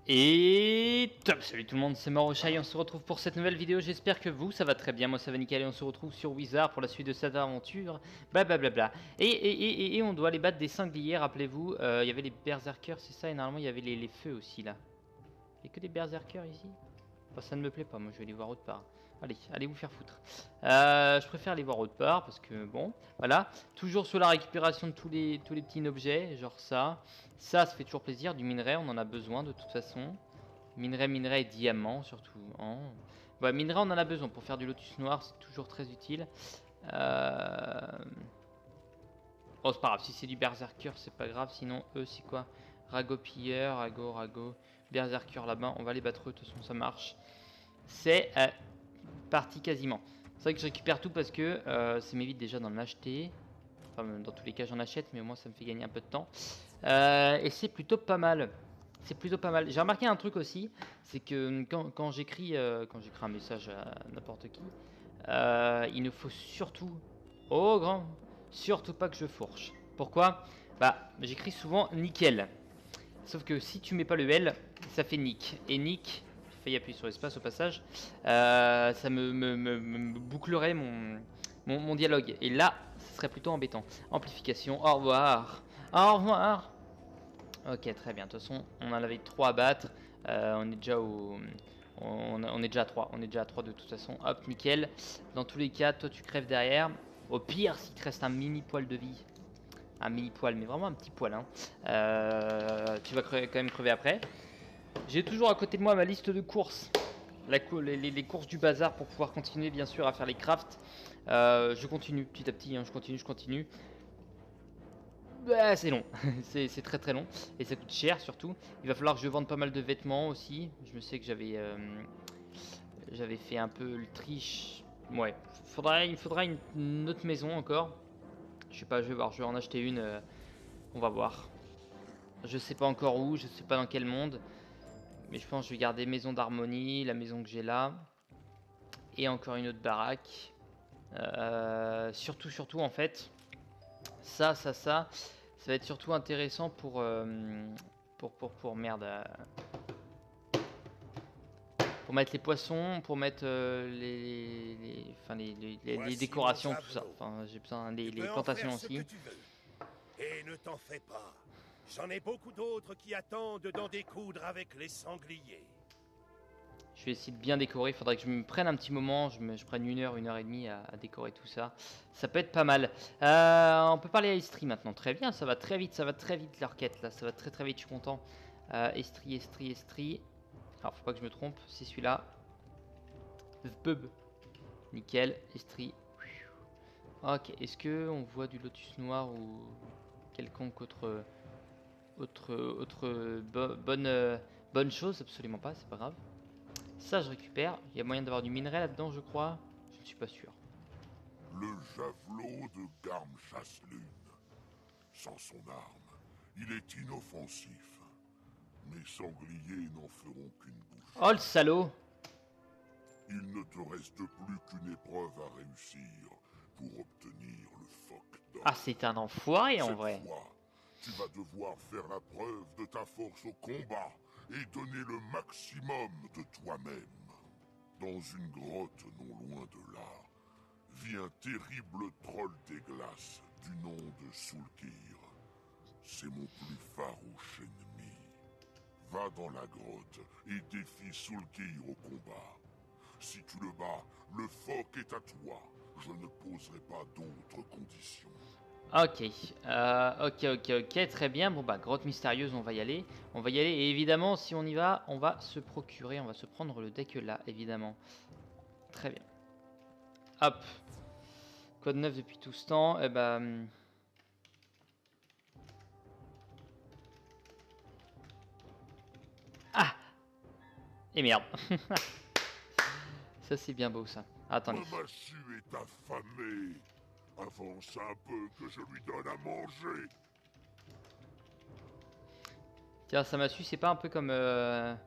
Et top, salut tout le monde, c'est Morochai, on se retrouve pour cette nouvelle vidéo, j'espère que vous, ça va très bien, moi ça va nickel et on se retrouve sur Wizard pour la suite de cette aventure, blablabla. Et on doit aller battre des sangliers, rappelez-vous, il y avait les berserkers, c'est ça, et normalement il y avait les feux aussi là. Il n'y a que des berserkers ici? Enfin, ça ne me plaît pas, moi je vais aller voir autre part. Allez vous faire foutre. Je préfère aller voir autre part parce que bon, voilà. Toujours sur la récupération de tous les petits objets, genre ça. Ça fait toujours plaisir, du minerai, on en a besoin de toute façon. Minerai et diamant surtout. Hein. Ouais, minerai on en a besoin pour faire du lotus noir, c'est toujours très utile. Oh c'est pas grave, si c'est du berserker c'est pas grave, sinon eux c'est quoi? Ragopilleur, Rago, berserker là-bas, on va les battre eux, de toute façon ça marche. C'est parti quasiment. C'est vrai que je récupère tout parce que ça m'évite déjà d'en acheter. Enfin, dans tous les cas, j'en achète, mais au moins ça me fait gagner un peu de temps. Et c'est plutôt pas mal. C'est plutôt pas mal. J'ai remarqué un truc aussi, c'est que quand j'écris un message à n'importe qui, il ne faut surtout, oh grand, surtout pas que je fourche. Pourquoi? Bah, j'écris souvent nickel. Sauf que si tu mets pas le L, ça fait nick. Et nick, j'ai failli appuyer sur l'espace au passage, ça me bouclerait mon dialogue. Et là, ce serait plutôt embêtant. Amplification, au revoir. Au revoir. Ok, très bien. De toute façon, on en avait 3 à battre. On est déjà au. On est déjà à 3. On est déjà à 3 de toute façon. Hop, nickel. Dans tous les cas, toi tu crèves derrière. Au pire, s'il te reste un mini poil de vie, un mini poil, mais vraiment un petit poil, hein. Tu vas quand même crever après. J'ai toujours à côté de moi ma liste de courses, les courses du bazar pour pouvoir continuer bien sûr à faire les crafts. Je continue petit à petit, hein, je continue. Bah, c'est long, c'est très très long et ça coûte cher surtout. Il va falloir que je vende pas mal de vêtements aussi. Je me sais que j'avais fait un peu le triche. Ouais, il faudra une autre maison encore. Je sais pas, je vais voir, je vais en acheter une. On va voir. Je sais pas encore où, je sais pas dans quel monde. Mais je pense que je vais garder maison d'harmonie, la maison que j'ai là. Et encore une autre baraque. Surtout en fait. Ça va être surtout intéressant pour merde. Pour mettre les poissons, pour mettre les décorations, tout ça. Enfin, j'ai besoin les plantations aussi. Et ne t'en fais pas. J'en ai beaucoup d'autres qui attendent d'en découdre avec les sangliers. Je vais essayer de bien décorer. Il faudrait que je me prenne un petit moment. Je prenne une heure et demie à décorer tout ça. Ça peut être pas mal. On peut parler à Estrie maintenant. Très bien, ça va très vite leur quête là. Ça va très vite, je suis content. Estrie. Alors, faut pas que je me trompe. C'est celui-là. The Pub. Nickel. Estrie. Ok, est-ce que on voit du lotus noir ou quelconque autre bonne chose? Absolument pas, c'est pas grave. Ça, je récupère. Il y a moyen d'avoir du minerai là-dedans, je crois. Je ne suis pas sûr. Le javelot de Garm Chasse-Lune. Sans son arme, il est inoffensif. Mes sangliers n'en feront qu'une bouche. Oh le salaud! Il ne te reste plus qu'une épreuve à réussir pour obtenir le phoque d'or. Ah, c'est un enfoiré en vrai. Cette fois, tu vas devoir faire la preuve de ta force au combat et donner le maximum de toi-même. Dans une grotte non loin de là, vit un terrible troll des glaces du nom de Soulkir. C'est mon plus farouche ennemi. Va dans la grotte et défie Soulkir au combat. Si tu le bats, le phoque est à toi. Je ne poserai pas d'autres conditions. Ok, très bien. Bon bah, grotte mystérieuse, on va y aller. Et évidemment, si on y va, on va se prendre le deck là, évidemment. Très bien. Hop. Code 9 depuis tout ce temps. Et bah... Ah! Et merde. Ça, c'est bien beau, ça. Attendez. Ma massue est affamée. Avance un peu que je lui donne à manger. Tiens, ça m'a su, c'est pas un peu comme... Tiens,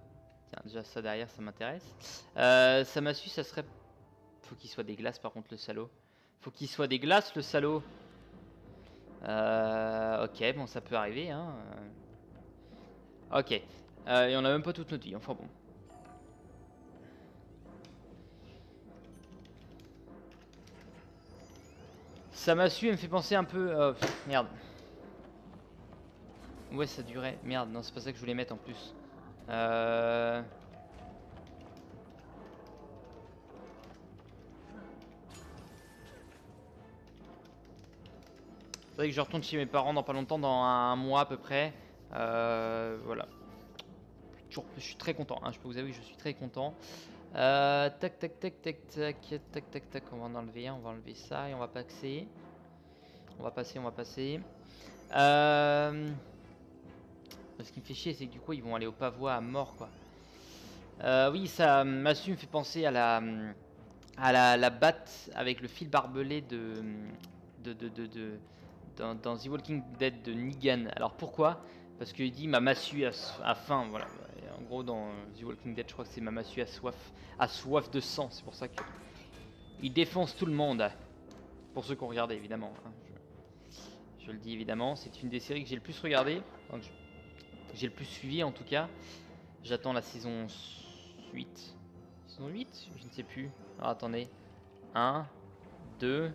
déjà ça derrière, ça m'intéresse. Ça m'a su, ça serait... Faut qu'il soit des glaces par contre, le salaud. Faut qu'il soit des glaces, le salaud. Ok, bon, ça peut arriver, hein. Ok. Et on a même pas toutes nos vies, enfin bon. Ça m'a su, elle me fait penser un peu... merde. Ouais, ça durait. Merde, non, c'est pas ça que je voulais mettre en plus. C'est vrai que je retourne chez mes parents dans pas longtemps, dans un mois à peu près. Voilà. Je suis très content, hein, je peux vous avouer que je suis très content. Tac, tac, tac, tac, tac, tac, tac, tac. On va en enlever un, on va enlever ça et on va passer. On va passer, on va passer. Ce qui me fait chier, c'est que du coup, ils vont aller au pavois à mort, quoi. Oui, ça m'assume, me fait penser à la batte avec le fil barbelé dans The Walking Dead de Negan. Alors pourquoi? Parce qu'il dit ma massue a faim, voilà. Et en gros, dans The Walking Dead, je crois que c'est ma massue a soif de sang. C'est pour ça que il défonce tout le monde. Pour ceux qui ont regardé, évidemment. Hein. Je le dis évidemment, c'est une des séries que j'ai le plus regardé. Enfin, j'ai le plus suivi en tout cas. J'attends la saison 8. Saison 8? Je ne sais plus. Alors attendez. 1, 2,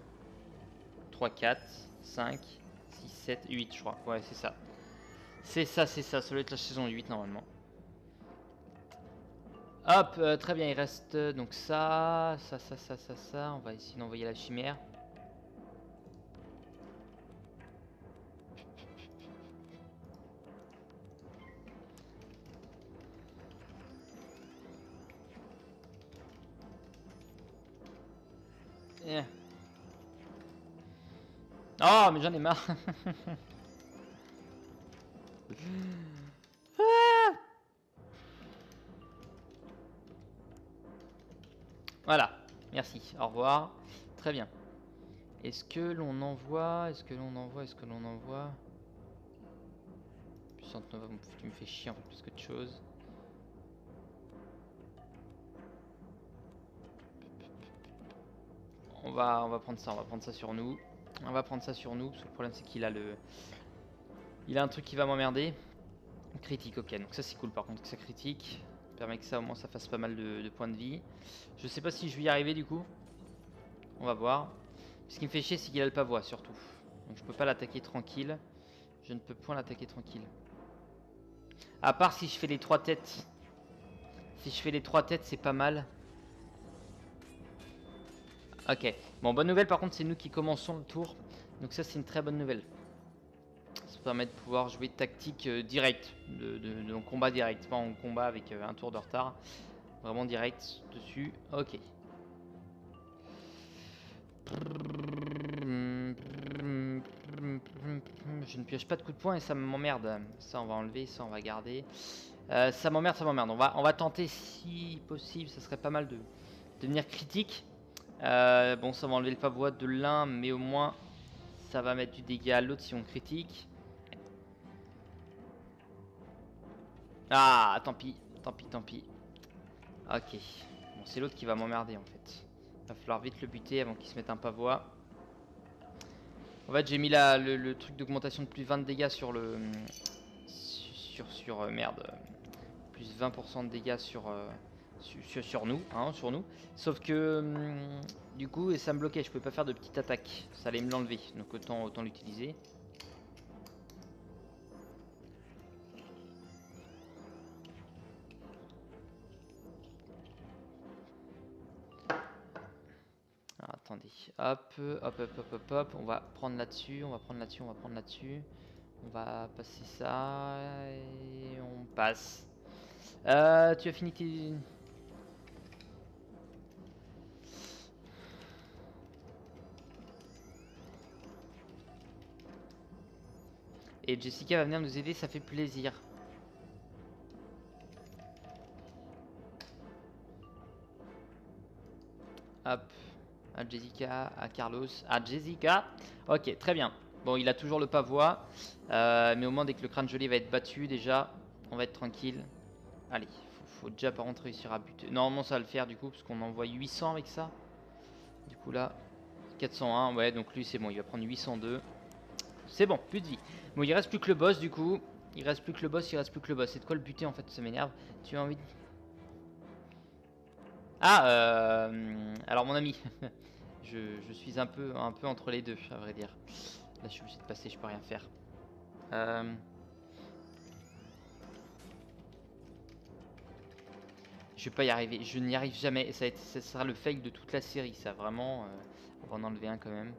3, 4, 5, 6, 7, 8 je crois. Ouais, c'est ça. C'est ça, c'est ça. Ça doit être la saison 8 normalement. Hop, très bien. Il reste donc ça. On va essayer d'envoyer la chimère. Oh, mais j'en ai marre. Voilà, merci, au revoir. Très bien. Est-ce que l'on envoie? Est-ce que l'on envoie? Puissante Nova, tu me fais chier en fait plus que de choses. On va prendre ça sur nous. On va prendre ça sur nous, parce que le problème c'est qu'il a il a un truc qui va m'emmerder. Critique, ok, donc ça c'est cool par contre que ça critique. Ça permet que ça au moins ça fasse pas mal de points de vie. Je sais pas si je vais y arriver du coup. On va voir. Ce qui me fait chier c'est qu'il a le pavois surtout. Donc je peux pas l'attaquer tranquille. Je ne peux point l'attaquer tranquille. À part si je fais les 3 têtes. Si je fais les 3 têtes c'est pas mal. Ok, bon bonne nouvelle par contre c'est nous qui commençons le tour. Donc ça c'est une très bonne nouvelle. Ça permet de pouvoir jouer tactique direct, en combat direct, pas en combat avec un tour de retard. Vraiment direct dessus, ok. Je ne pioche pas de coup de poing et ça m'emmerde. Ça on va enlever, ça on va garder. Ça m'emmerde. On va tenter si possible, ça serait pas mal de devenir critique. Bon, ça va enlever le pavois de l'un, mais au moins ça va mettre du dégât à l'autre si on critique. Ah, tant pis. Ok. Bon, c'est l'autre qui va m'emmerder en fait. Va falloir vite le buter avant qu'il se mette un pavois. En fait, j'ai mis le truc d'augmentation de plus 20 de dégâts sur le... merde. Plus 20% de dégâts sur nous, hein, sur nous. Sauf que du coup, ça me bloquait, je pouvais pas faire de petite attaque. Ça allait me l'enlever, donc autant l'utiliser. Alors, attendez, hop, on va prendre là-dessus, on va prendre là-dessus. On va passer ça et on passe. Tu as fini tes... Et Jessica va venir nous aider, ça fait plaisir. Hop, à Jessica, à Carlos, à Jessica. Ok, très bien. Bon, il a toujours le pavois. Mais au moins, dès que le crâne gelé va être battu, déjà, on va être tranquille. Allez, faut déjà par contre réussir à buter. Normalement, ça va le faire du coup, parce qu'on envoie 800 avec ça. Du coup, là, 401. Ouais, donc lui, c'est bon, il va prendre 802. C'est bon, plus de vie. Bon, il reste plus que le boss du coup. Il reste plus que le boss, il reste plus que le boss. C'est de quoi le buter en fait, ça m'énerve. Tu as envie de... Ah, alors mon ami, je suis un peu entre les deux, à vrai dire. Là, je suis obligé de passer, je peux rien faire. Je vais pas y arriver, je n'y arrive jamais. Ça sera le fail de toute la série, ça vraiment. On va en enlever un quand même.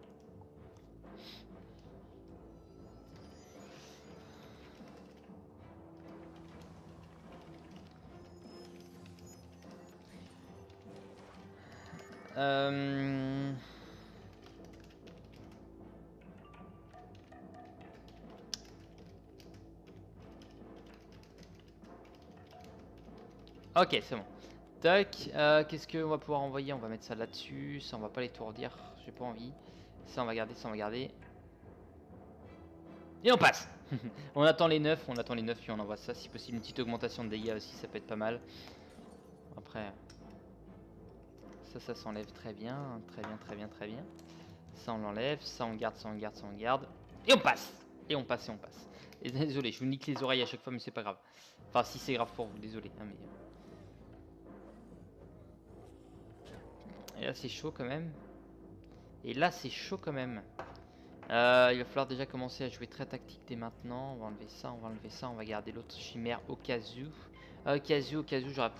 Ok, c'est bon. Tac, qu'est-ce qu'on va pouvoir envoyer? On va mettre ça là-dessus. Ça, on va pas l'étourdir. J'ai pas envie. Ça, on va garder, ça, on va garder. Et on passe. On attend les 9, puis on envoie ça. Si possible, une petite augmentation de dégâts aussi, ça peut être pas mal. Après, ça s'enlève très bien. Très bien, très bien, très bien. Ça, on l'enlève. Ça, on garde, ça, on garde, ça, on garde. Et on passe. Et on passe, et on passe. Et désolé, je vous nique les oreilles à chaque fois, mais c'est pas grave. Enfin, si c'est grave pour vous, désolé. Hein, mais... Et là c'est chaud quand même. Et là c'est chaud quand même. Il va falloir déjà commencer à jouer très tactique dès maintenant. On va enlever ça, on va enlever ça. On va garder l'autre chimère au cas où. Au cas où j'aurais...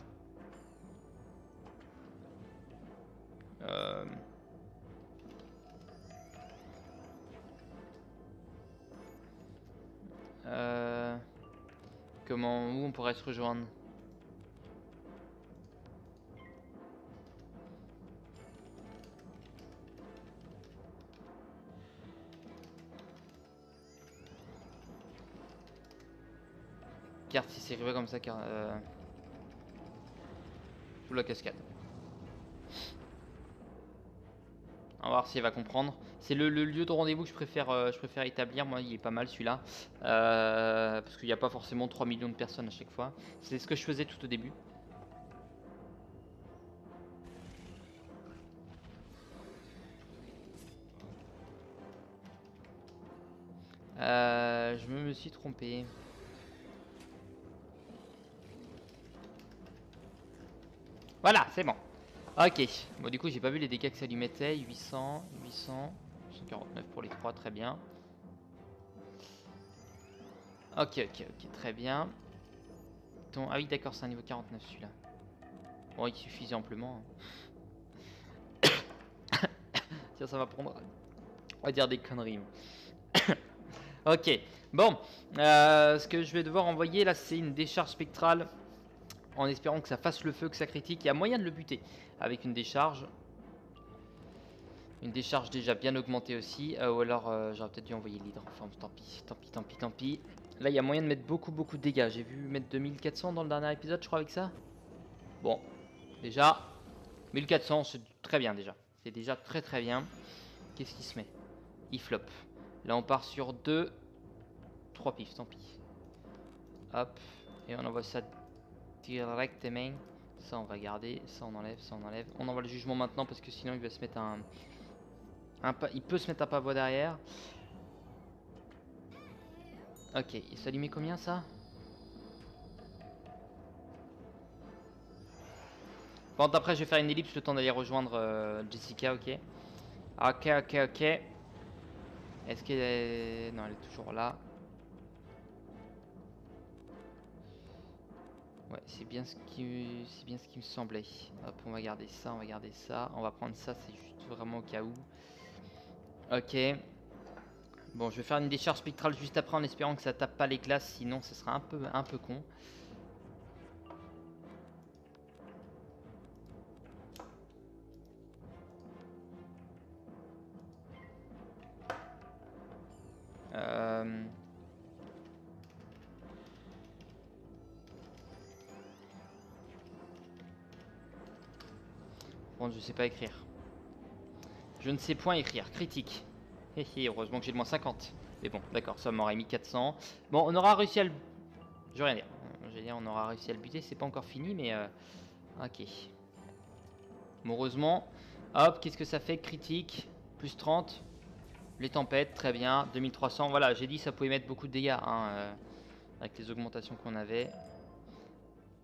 Comment... Où on pourrait se rejoindre? Carte si c'est arrivé comme ça car sous la cascade. On va voir si elle va comprendre. C'est le lieu de rendez-vous que je préfère établir. Moi, il est pas mal celui-là. Parce qu'il n'y a pas forcément 3 millions de personnes à chaque fois. C'est ce que je faisais tout au début. Je me suis trompé. Voilà, c'est bon. Ok. Bon, du coup, j'ai pas vu les dégâts que ça lui mettait. 800, 149 pour les 3, très bien. Ok, très bien. Ah oui, d'accord, c'est un niveau 49 celui-là. Bon, il suffisait amplement. Tiens, ça va prendre. On va dire des conneries. Ok. Bon. Ce que je vais devoir envoyer là, c'est une décharge spectrale. En espérant que ça fasse le feu, que ça critique. Il y a moyen de le buter avec une décharge. Une décharge déjà bien augmentée aussi. Ou alors j'aurais peut-être dû envoyer l'hydre. Enfin tant pis. Là il y a moyen de mettre beaucoup de dégâts. J'ai vu mettre 2400 dans le dernier épisode je crois avec ça. Bon. Déjà 1400 c'est très bien déjà. C'est déjà très bien. Qu'est-ce qui se met? Il flop. Là on part sur 2. 3 pifs, tant pis. Hop. Et on envoie ça directement. Ça on va garder. Ça on enlève. On envoie le jugement maintenant parce que sinon il va se mettre il peut se mettre un pavois derrière. Ok, ça lui met combien ça? Bon, après je vais faire une ellipse le temps d'aller rejoindre Jessica, ok. Ok. Est-ce qu'elle est... Non, elle est toujours là. Ouais, c'est bien ce qui me semblait. Hop, on va garder ça, on va prendre ça, c'est juste vraiment au cas où. Ok. Bon, je vais faire une décharge spectrale juste après en espérant que ça tape pas les classes, sinon ce sera un peu con. Bon, je sais pas écrire. Je ne sais point écrire. Critique. Heureusement que j'ai le moins 50. Mais bon, d'accord, ça m'aurait mis 400. Bon, on aura réussi à le... Je vais rien dire. Je vais dire, on aura réussi à le buter. C'est pas encore fini, mais... Ok. Bon, heureusement. Hop, qu'est-ce que ça fait? Critique. Plus 30. Les tempêtes, très bien. 2300. Voilà, j'ai dit ça pouvait mettre beaucoup de dégâts. Hein. avec les augmentations qu'on avait.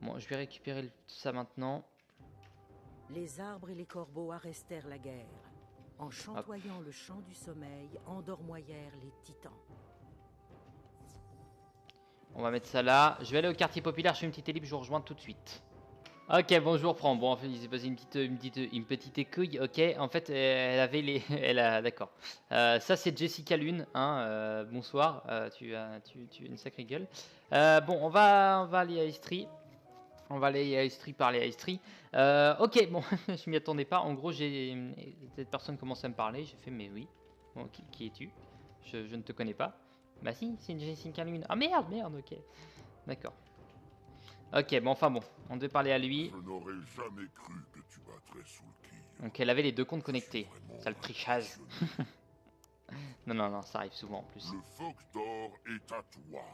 Bon, je vais récupérer ça maintenant. Les arbres et les corbeaux arrestèrent la guerre. En chantoyant le chant du sommeil, endormoyèrent les titans. On va mettre ça là. Je vais aller au quartier populaire, je fais une petite ellipse, je vous rejoins tout de suite. Ok, bonjour, prends. Bon, en fait, il s'est passé une petite écueille. Ok, en fait, elle avait les. D'accord. Ça, c'est Jessica Lune. Hein, bonsoir. Tu as une sacrée gueule. Bon, on va aller à Estrie. On va aller à Estrie, parler à Estrie. Ok, bon, je m'y attendais pas. En gros, cette personne commence à me parler. J'ai fait, mais oui. Bon, qui es-tu? Je ne te connais pas. Bah si, c'est une Jessica Lune. Ah merde, ok. D'accord. Ok, bon, enfin bon, on devait parler à lui. Je n'aurais jamais cru que tu battrais sous le kill. Donc elle avait les deux comptes connectés. Ça le trichage. Non, ça arrive souvent en plus. Le phoque d'or est à toi.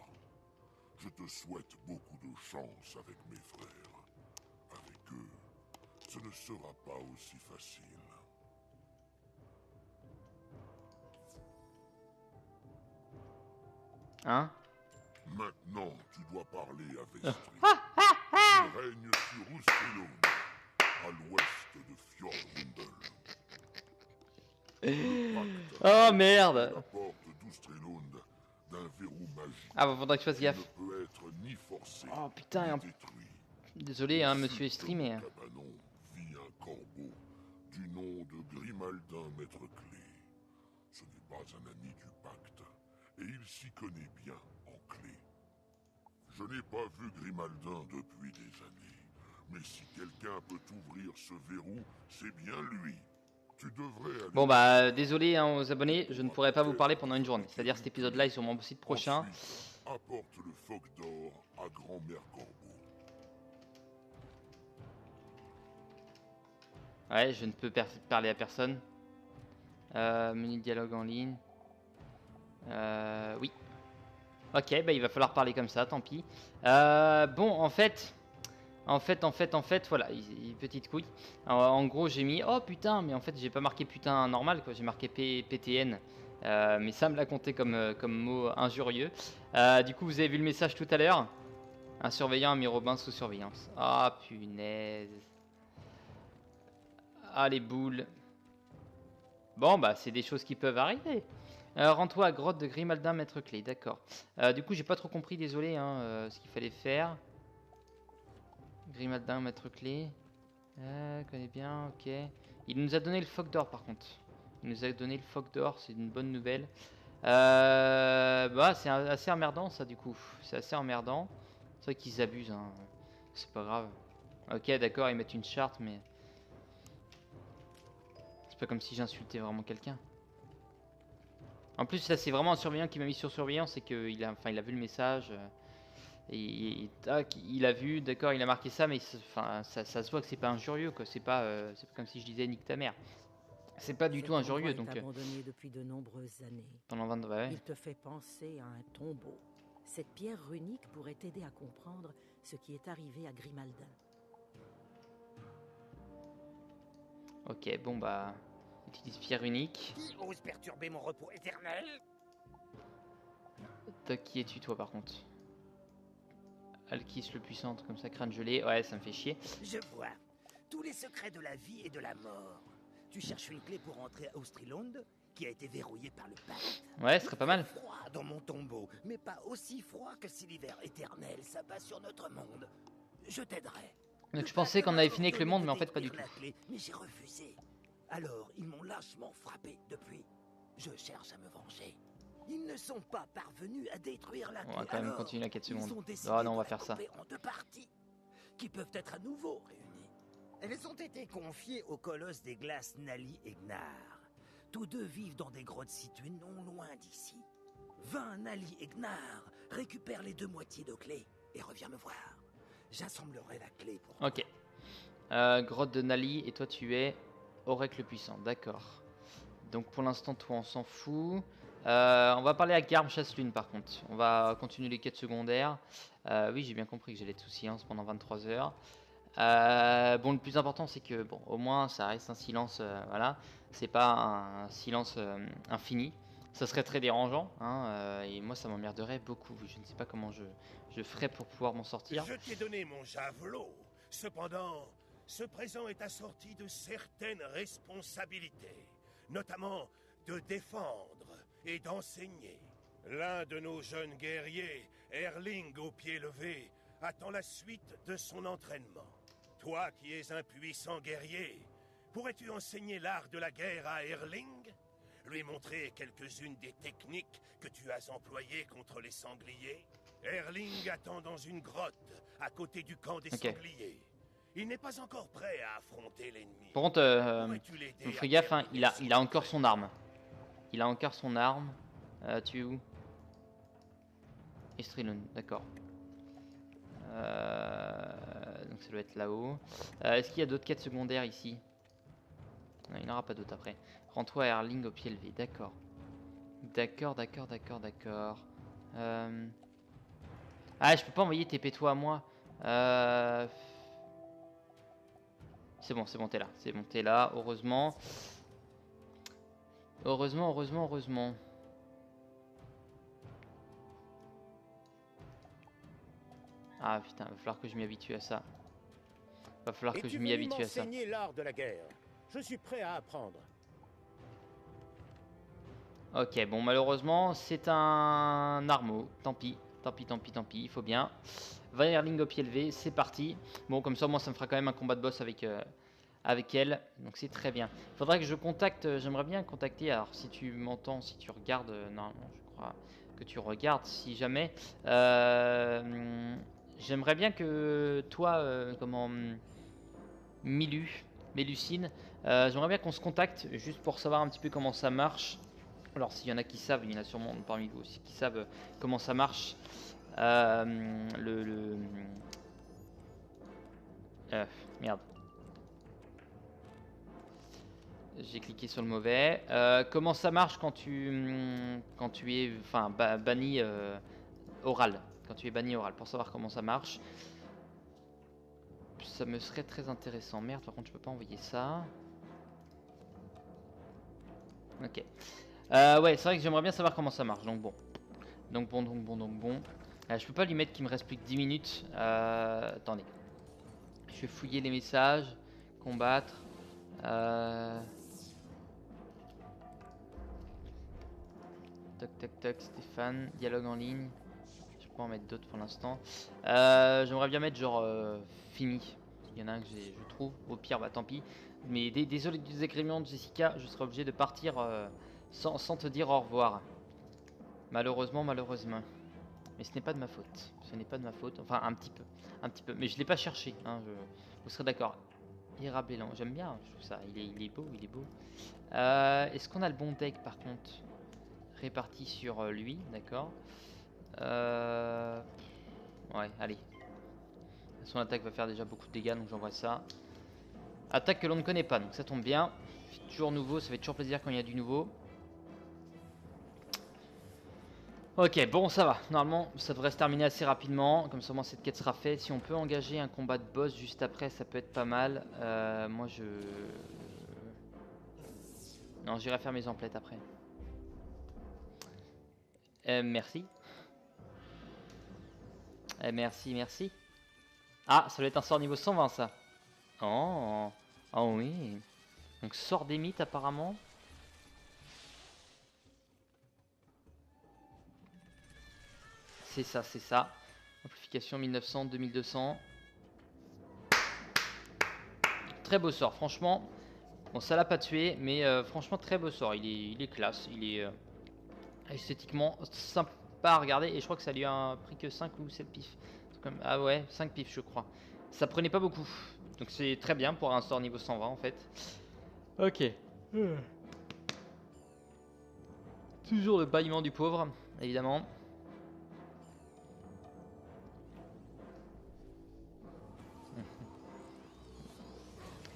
Je te souhaite beaucoup de chance avec mes frères. Avec eux, ce ne sera pas aussi facile. Hein? Maintenant, tu dois parler à Vestri. Il règne sur Oustrelund, à l'ouest de Fjordmundel. Oh merde! La porte d'Oustrelund d'un verrou magique. Ah bah faudra que je fasse gaffe. Ne peut être ni forcé, Oh putain, ni détruit. désolé hein monsieur Estrie mais... Au cabanon vit un corbeau du nom de Grimaldin Maître Clé. Ce n'est pas un ami du pacte, et il s'y connaît bien en clé. Je n'ai pas vu Grimaldin depuis des années, mais si quelqu'un peut ouvrir ce verrou, c'est bien lui. Tu devrais aller... Bon bah désolé hein, aux abonnés, je ne pourrai pas vous parler pendant une journée. C'est-à-dire cet épisode là est sur mon site prochain. Ensuite, apporte le phoque d'or à Grand-Mère Corbeau. Ouais, je ne peux parler à personne. Menu dialogue en ligne. Oui. Ok, bah il va falloir parler comme ça, tant pis. Bon, en fait, voilà, petite couille. En gros, j'ai mis, oh putain, mais en fait, j'ai pas marqué putain normal, quoi. J'ai marqué PTN. Mais ça me l'a compté comme mot injurieux. Du coup, vous avez vu le message tout à l'heure. Un surveillant a mis Robin sous surveillance. Ah, punaise. Ah, les boules. Bon, bah, c'est des choses qui peuvent arriver. Rends-toi à grotte de Grimaldin, Maître Clé, d'accord. Du coup, j'ai pas trop compris, désolé, hein, ce qu'il fallait faire. Grimaldin, Maître Clé. Connais bien, ok. Il nous a donné le phoque d'or, par contre. Il nous a donné le phoque d'or, c'est une bonne nouvelle. Bah, c'est assez emmerdant, ça, du coup. C'est assez emmerdant. C'est vrai qu'ils abusent, hein. C'est pas grave. Ok, d'accord, ils mettent une charte, mais... C'est pas comme si j'insultais vraiment quelqu'un. En plus, ça c'est vraiment un surveillant qui m'a mis sur surveillance, c'est qu'il a, il a vu le message. Et tac, il a vu, d'accord, il a marqué ça, mais ça se voit que c'est pas injurieux, quoi. C'est pas comme si je disais nique ta mère. C'est pas du tout injurieux, donc. Abandonné depuis de nombreuses années. Pendant 20 ouais. Il te fait penser à un tombeau. Cette pierre runique pourrait t'aider à comprendre ce qui est arrivé à Grimaldin. Ok, bon bah, utilise pierre unique. Qui ose perturber mon repos éternel? Toi, qui es-tu toi par contre? Alkis le puissant, comme ça, crâne gelé. Ouais, ça me fait chier. Je vois. Tous les secrets de la vie et de la mort. Tu cherches une clé pour entrer à Oustrelund, qui a été verrouillée par le pacte. Ouais, ce serait pas mal. Froid dans mon tombeau, mais pas aussi froid que si l'hiver éternel s'abat sur notre monde. Je t'aiderai. Donc je pensais qu'on avait fini avec le monde, mais en fait pas du tout. Clé, mais j'ai refusé. Alors, ils m'ont lâchement frappé depuis. Je cherche à me venger. Ils ne sont pas parvenus à détruire la clé. On va quand même continuer la quête seconde. Ah non, on va faire ça. En deux parties, qui peuvent être à nouveau réunies. Elles ont été confiées au colosse des glaces Nali et Gnar. Tous deux vivent dans des grottes situées non loin d'ici. 20 Nali et Gnar récupèrent les deux moitiés de clé et reviens me voir. J'assemblerai la clé pour... Ok. Grotte de Nali, et toi tu es Aurek le puissant, d'accord. Donc pour l'instant, toi on s'en fout. On va parler à Garm Chasse-Lune par contre. On va continuer les quêtes secondaires. Oui, j'ai bien compris que j'allais être sous silence pendant 23 heures. Bon, le plus important c'est que, bon, au moins ça reste un silence, voilà. C'est pas un silence infini. Ça serait très dérangeant, hein, et moi ça m'emmerderait beaucoup. Je ne sais pas comment je ferais pour pouvoir m'en sortir. Je t'ai donné mon javelot. Cependant, ce présent est assorti de certaines responsabilités, notamment de défendre et d'enseigner. L'un de nos jeunes guerriers, Erling au pied levé, attend la suite de son entraînement. Toi qui es un puissant guerrier, pourrais-tu enseigner l'art de la guerre à Erling? Lui montrer quelques-unes des techniques que tu as employées contre les sangliers? Erling attend dans une grotte, à côté du camp des sangliers. Il n'est pas encore prêt à affronter l'ennemi. Par contre, fais gaffe, hein, il a encore son arme. Il a encore son arme. Tu es où? Estrilon, d'accord. Donc ça doit être là-haut. Est-ce qu'il y a d'autres quêtes secondaires ici? Non, il n'y en aura pas d'autres après. Rends-toi à Erling au pied levé, d'accord. D'accord. Ah, je peux pas envoyer tes pétois à moi. C'est bon, t'es là. C'est bon, t'es là, heureusement. Heureusement. Ah putain, va falloir que je m'y habitue à ça. Va falloir que je m'y habitue à ça. Enseigner l'art de la guerre. Je suis prêt à apprendre. Ok, bon, malheureusement, c'est un armeau. Tant pis, il faut bien. Va Erling au pied levé, c'est parti. Bon, comme ça, moi, ça me fera quand même un combat de boss avec elle. Donc, c'est très bien. Faudrait que je contacte, j'aimerais bien contacter. Alors, si tu m'entends, si tu regardes, normalement, je crois que tu regardes, si jamais. J'aimerais bien que toi, Mélucine, j'aimerais bien qu'on se contacte juste pour savoir un petit peu comment ça marche. Alors s'il y en a qui savent, il y en a sûrement parmi vous aussi qui savent comment ça marche. Merde. J'ai cliqué sur le mauvais. Comment ça marche quand tu es banni oral. Quand tu es banni oral, pour savoir comment ça marche. Ça me serait très intéressant. Merde, par contre je peux pas envoyer ça. Ok. Ouais, c'est vrai que j'aimerais bien savoir comment ça marche. Donc bon. Je peux pas lui mettre qu'il me reste plus que 10 minutes. Attendez. Je vais fouiller les messages. Combattre. Toc, Stéphane. Dialogue en ligne. Je peux pas en mettre d'autres pour l'instant. J'aimerais bien mettre genre fini. Il y en a un que je trouve. Au pire, bah tant pis. Mais désolé du désagrément de Jessica. Je serai obligé de partir sans te dire au revoir. Malheureusement. Mais ce n'est pas de ma faute. Enfin, un petit peu. Mais je l'ai pas cherché. Hein, vous serez d'accord. Irabellan. J'aime bien. Je trouve ça. Il est beau. Est-ce qu'on a le bon deck par contre? Réparti sur lui. D'accord. Ouais, allez. Son attaque va faire déjà beaucoup de dégâts. Donc j'envoie ça. Attaque que l'on ne connaît pas. Donc ça tombe bien. Toujours nouveau. Ça fait toujours plaisir quand il y a du nouveau. Ok, bon, ça va. Normalement, ça devrait se terminer assez rapidement. Comme ça, moi, cette quête sera faite. Si on peut engager un combat de boss juste après, ça peut être pas mal. Moi, non, j'irai faire mes emplettes après. Merci. Merci. Ah, ça doit être un sort niveau 120, ça. Oh oui. Donc, sort des mythes, apparemment. C'est ça. Amplification 1900, 2200. Très beau sort, franchement. Bon, ça l'a pas tué, mais franchement, très beau sort. Il est classe. Il est esthétiquement sympa à regarder. Et je crois que ça lui a pris que 5 ou 7 pifs. Ah ouais, 5 pifs, je crois. Ça prenait pas beaucoup. Donc c'est très bien pour un sort niveau 120 en fait. Ok. Toujours le bâillement du pauvre, évidemment.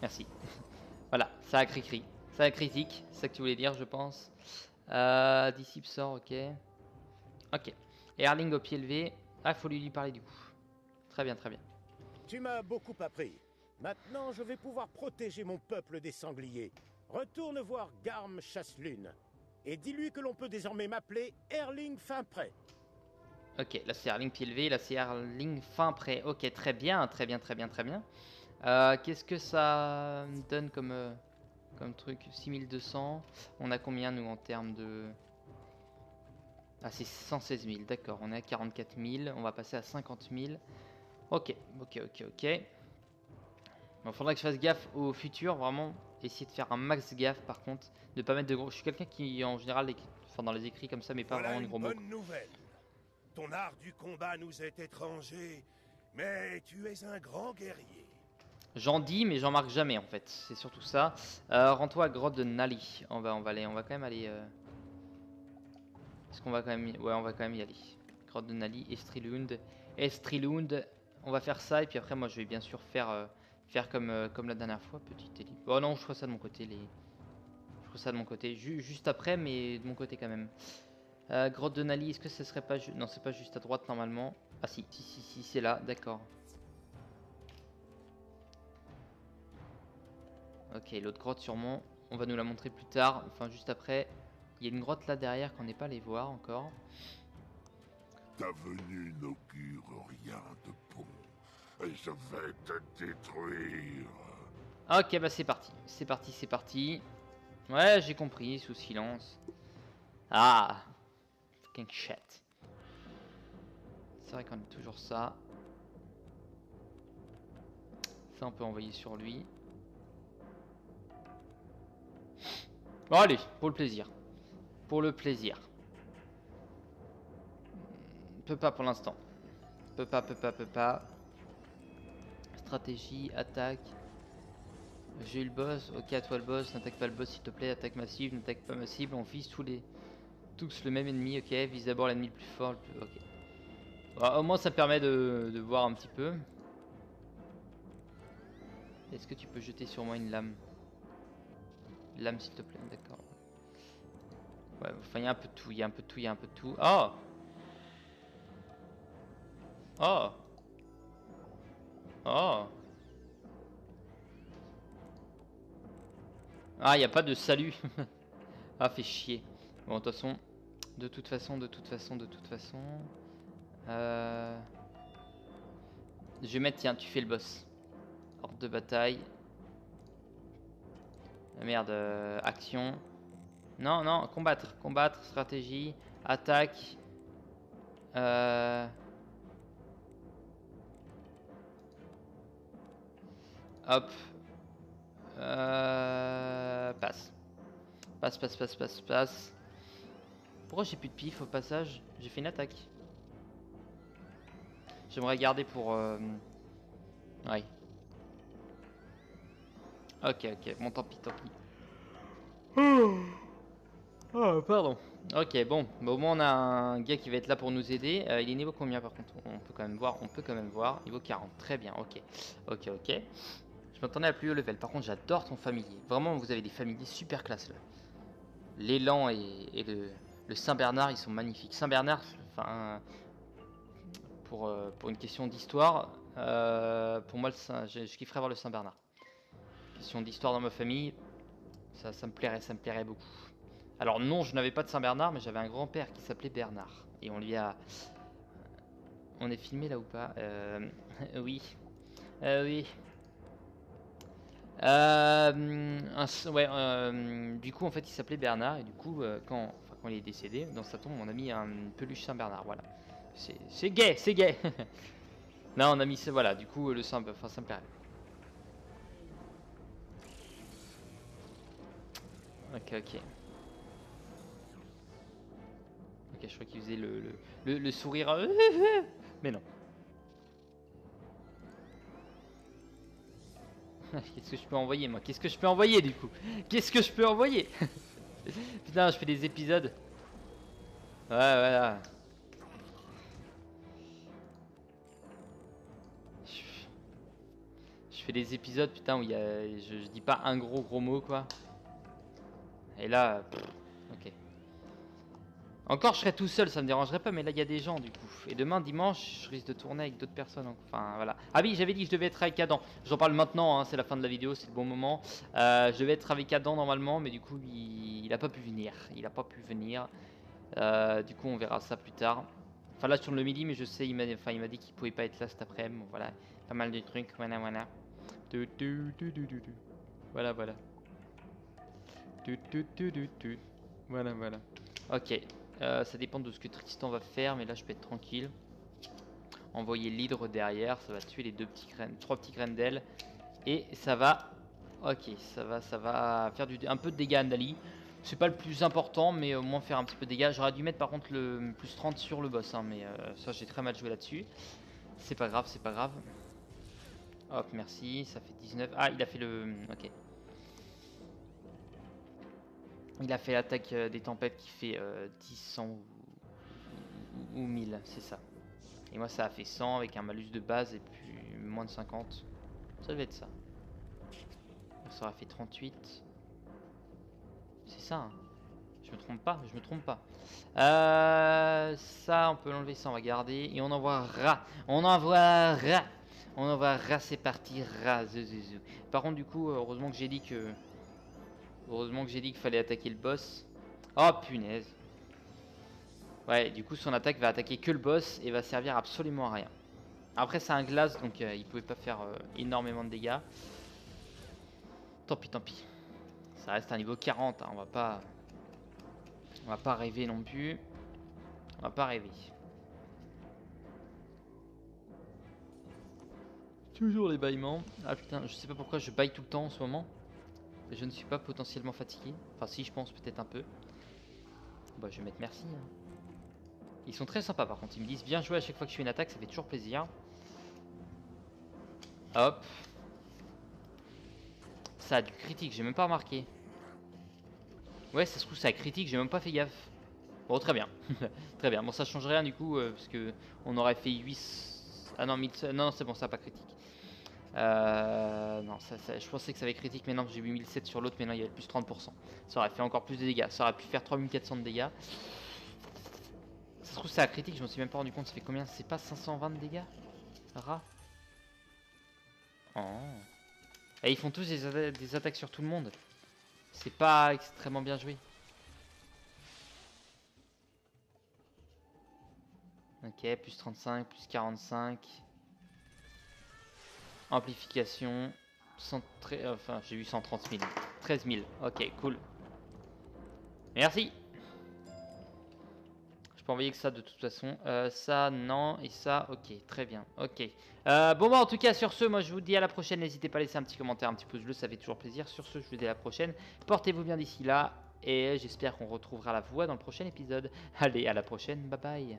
Merci. Voilà, ça a critique. C'est ça que tu voulais dire, je pense. Dissipe sort, ok. Ok. Et Erling au pied levé. Ah, il faut lui parler du coup. Très bien. Tu m'as beaucoup appris. Maintenant, je vais pouvoir protéger mon peuple des sangliers. Retourne voir Garm Chasse-Lune. et dis-lui que l'on peut désormais m'appeler Erling Finprêt. Ok, là c'est Erling pied levé, là c'est Erling fin prêt. Ok, très bien, très bien, très bien, très bien. Qu'est-ce que ça donne comme truc? 6200. On a combien nous en termes de... Ah, c'est 116 000, d'accord. On est à 44 000, on va passer à 50 000. Ok, ok, ok, ok. Bon, faudra que je fasse gaffe au futur, vraiment. Essayer de faire un max gaffe par contre. De pas mettre de gros... Je suis quelqu'un qui en général, enfin dans les écrits comme ça, mais pas Voilà vraiment de une gros mots. bonne nouvelle. Ton art du combat nous est étranger, mais tu es un grand guerrier. J'en dis, mais j'en marque jamais en fait. C'est surtout ça. Rends-toi à grotte de Nali. On va quand même aller. Est-ce qu'on va quand même Ouais, on va quand même y aller. Grotte de Nali, Estrilund. Estrilund. On va faire ça et puis après, moi, je vais bien sûr faire comme la dernière fois, petite élite. Oh non, je ferai ça de mon côté. Je ferai ça de mon côté. Juste après, mais de mon côté quand même. Grotte de Nali, est-ce que ce serait pas non, c'est pas juste à droite normalement. Ah si, si, c'est là, d'accord. Ok, l'autre grotte sûrement, on va nous la montrer plus tard, enfin juste après. Il y a une grotte là derrière qu'on n'est pas allé voir encore. Ta venue n'augure rien de bon. Et je vais te détruire. Ok, bah c'est parti, c'est parti, c'est parti. Ouais, j'ai compris, sous silence. Ah, fucking shit. C'est vrai qu'on a toujours ça. Ça, on peut envoyer sur lui. Bon, allez, pour le plaisir. Pour le plaisir. Peut pas pour l'instant. Peut pas. Stratégie, attaque. J'ai eu le boss. Ok, à toi le boss. N'attaque pas le boss s'il te plaît. Attaque massive, n'attaque pas massive. On vise tous le même ennemi. Ok, vise d'abord l'ennemi le plus fort. Ok. Bon, au moins ça permet de voir un petit peu. Est-ce que tu peux jeter sur moi une lame? Lame s'il te plaît, d'accord. Ouais, enfin il y a un peu de tout, il y a un peu de tout. Oh! Oh! Oh! Ah, il n'y a pas de salut. Ah, fait chier. Bon, de toute façon. Je vais mettre, tiens, tu fais le boss. Hors de bataille. Merde, action. Non, combattre, stratégie, attaque. Hop. Passe. Pourquoi j'ai plus de pif au passage? J'ai fait une attaque. J'aimerais garder pour... Ouais. Ok. Bon, tant pis. Oh, pardon. Ok, bon. Au moins, on a un gars qui va être là pour nous aider. Il est niveau combien, par contre? On peut quand même voir. Niveau 40. Très bien, ok. Je m'attendais à plus haut level. Par contre, j'adore ton familier. Vraiment, vous avez des familiers super classe, là. L'élan et le Saint-Bernard, ils sont magnifiques. Saint-Bernard, enfin... Pour une question d'histoire, pour moi, je kifferais avoir le Saint-Bernard. Question d'histoire dans ma famille, ça me plairait beaucoup. Alors non, je n'avais pas de Saint-Bernard, mais j'avais un grand-père qui s'appelait Bernard. Et on lui a... On est filmé là ou pas? Oui. Oui. Du coup, en fait, il s'appelait Bernard. Et du coup, quand il est décédé, dans sa tombe, on a mis une peluche Saint-Bernard. Voilà. C'est gay. Là, on a mis ça, voilà. Du coup, ça me plairait. Ok. Ok, je crois qu'il faisait le sourire. Mais non. Qu'est-ce que je peux envoyer, moi? Qu'est-ce que je peux envoyer, du coup? Putain, je fais des épisodes. Ouais, voilà. Je fais des épisodes, putain, où je dis pas un gros mot, quoi. Et là, ok. Encore, je serais tout seul, ça me dérangerait pas, mais là, il y a des gens, du coup. Et demain, dimanche, je risque de tourner avec d'autres personnes. Enfin, voilà. Ah oui, j'avais dit que je devais être avec Adam. J'en parle maintenant, hein, c'est la fin de la vidéo, c'est le bon moment. Je devais être avec Adam normalement, mais du coup, il il a pas pu venir. Il a pas pu venir. Du coup, on verra ça plus tard. Enfin, là, sur le midi, mais je sais, il m'a dit qu'il pouvait pas être là cet après-midi. Bon, voilà, pas mal de trucs. Voilà, voilà. Voilà, voilà. Voilà, voilà. Ok. Ça dépend de ce que Tristan va faire, mais là, je peux être tranquille. Envoyer l'hydre derrière, ça va tuer les 3 petits graines d'aile. Et ça va... Ok, ça va faire un peu de dégâts à Nali. C'est pas le plus important, mais au moins faire un petit peu de dégâts. J'aurais dû mettre par contre le plus 30 sur le boss, hein, mais ça j'ai très mal joué là-dessus. C'est pas grave, c'est pas grave. Hop, merci, ça fait 19. Ah, il a fait le... Ok. Il a fait l'attaque des tempêtes qui fait 10, 100 ou 1000, c'est ça. Et moi ça a fait 100 avec un malus de base et puis moins de 50. Ça devait être ça. Ça aurait fait 38. C'est ça, hein. Je me trompe pas, je me trompe pas. Ça, on peut l'enlever, ça on va garder. Et on envoie Ra. On envoie Ra. On envoie Ra, c'est parti. Ra. Par contre, du coup, heureusement que j'ai dit que... Heureusement que j'ai dit qu'il fallait attaquer le boss. Oh, punaise. Ouais, du coup, son attaque va attaquer que le boss et va servir absolument à rien. Après, c'est un glace, donc il pouvait pas faire énormément de dégâts. Tant pis, tant pis. Ça reste un niveau 40, hein. On va pas rêver non plus. On va pas rêver. Toujours les bâillements. Ah putain, je sais pas pourquoi je baille tout le temps en ce moment. Je ne suis pas potentiellement fatigué. Enfin si, je pense peut-être un peu. Bah je vais mettre merci, hein. Ils sont très sympas par contre. Ils me disent bien joué à chaque fois que je fais une attaque, ça fait toujours plaisir. Hop. Ça a du critique, j'ai même pas remarqué. Ouais, ça se trouve ça a critique, j'ai même pas fait gaffe. Bon, très bien. Très bien. Bon, ça change rien du coup, parce que on aurait fait 8... Ah non, 1000... non, c'est bon, ça n'a pas critique. Non, je pensais que ça avait critique, mais non, j'ai mis 1007 sur l'autre, mais non, il y avait plus 30%. Ça aurait fait encore plus de dégâts. Ça aurait pu faire 3400 de dégâts. Ça se trouve, ça a critique, je m'en suis même pas rendu compte. Ça fait combien? C'est pas 520 de dégâts? Rat. Oh. Et ils font tous des attaques sur tout le monde. C'est pas extrêmement bien joué. Ok, plus 35, plus 45. Amplification. Enfin, j'ai eu 130 000. 13 000. Ok, cool. Merci. Je peux envoyer que ça de toute façon. Ça, non. Et ça, ok. Très bien. Ok. Bon, bah, en tout cas, sur ce, moi, je vous dis à la prochaine. N'hésitez pas à laisser un petit commentaire, un petit pouce bleu. Ça fait toujours plaisir. Sur ce, je vous dis à la prochaine. Portez-vous bien d'ici là. Et j'espère qu'on retrouvera la voix dans le prochain épisode. Allez, à la prochaine. Bye bye.